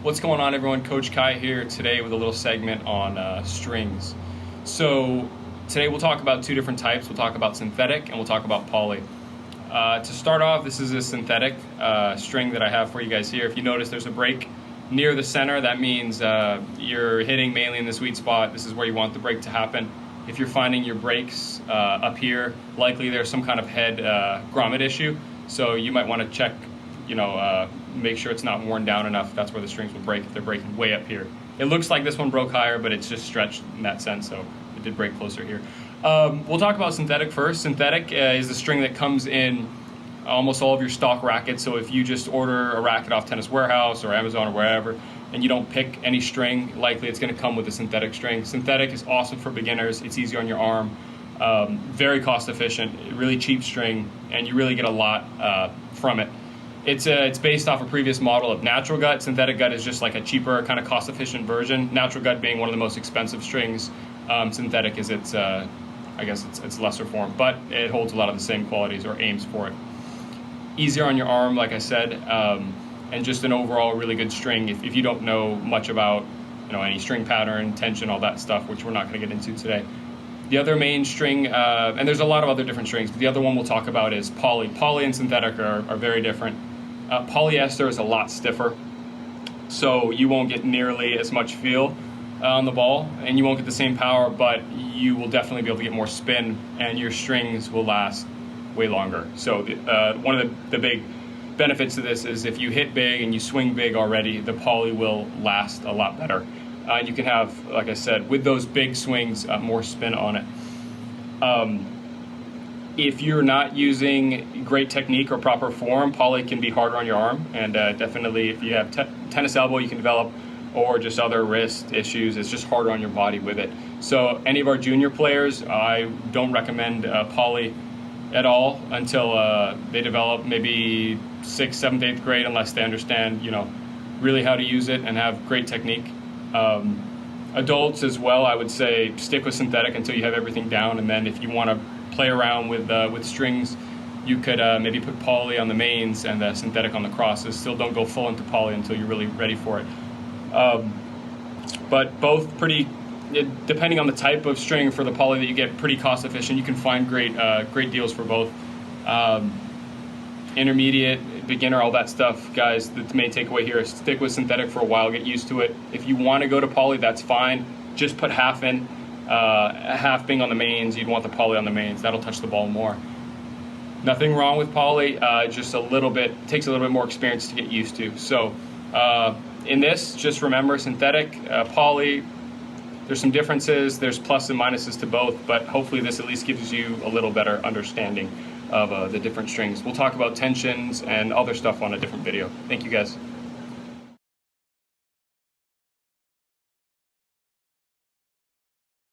What's going on, everyone? Coach Kai here today with a little segment on strings. So today we'll talk about two different types. We'll talk about synthetic and we'll talk about poly. To start off, this is a synthetic string that I have for you guys here. If you notice, there's a break near the center. That means you're hitting mainly in the sweet spot. This is where you want the break to happen. If you're finding your breaks up here, likely there's some kind of head grommet issue. So you might want to check, make sure it's not worn down enough. That's where the strings will break if they're breaking way up here. It looks like this one broke higher, but it's just stretched in that sense, so it did break closer here. We'll talk about synthetic first. Synthetic is the string that comes in almost all of your stock rackets. So if you just order a racket off Tennis Warehouse or Amazon or wherever, and you don't pick any string, likely it's going to come with a synthetic string. Synthetic is awesome for beginners. It's easy on your arm, very cost efficient, really cheap string, and you really get a lot from it. It's based off a previous model of natural gut. Synthetic gut is just like a cheaper, kind of cost efficient version. Natural gut being one of the most expensive strings. Synthetic is its lesser form, but it holds a lot of the same qualities or aims for it. Easier on your arm, like I said, and just an overall really good string if you don't know much about any string pattern, tension, all that stuff, which we're not going to get into today. The other main string, and there's a lot of other different strings, but the other one we'll talk about is poly. Poly and synthetic are very different. Polyester is a lot stiffer, so you won't get nearly as much feel on the ball, and you won't get the same power, but you will definitely be able to get more spin, and your strings will last way longer. So one of the big benefits to this is if you hit big and you swing big already, the poly will last a lot better. And you can have, like I said, with those big swings, more spin on it. If you're not using great technique or proper form, poly can be harder on your arm, and definitely if you have tennis elbow, you can develop, or just other wrist issues, it's just harder on your body with it. So any of our junior players, I don't recommend poly at all until they develop maybe 6th, 7th, 8th grade, unless they understand, really how to use it and have great technique. Adults as well, I would say stick with synthetic until you have everything down, and then if you want to play around with strings, you could maybe put poly on the mains and synthetic on the crosses. Still don't go full into poly until you're really ready for it. But both pretty, depending on the type of string for the poly that you get, pretty cost efficient. You can find great deals for both. Intermediate, beginner, all that stuff, guys. The main takeaway here is stick with synthetic for a while, get used to it. If you want to go to poly, that's fine. Just put half in, half being on the mains. You'd want the poly on the mains. That'll touch the ball more. Nothing wrong with poly, just takes a little bit more experience to get used to. So in this, just remember synthetic, poly, there's some differences. There's plus and minuses to both, but hopefully this at least gives you a little better understanding of the different strings. We'll talk about tensions and other stuff on a different video. Thank you, guys.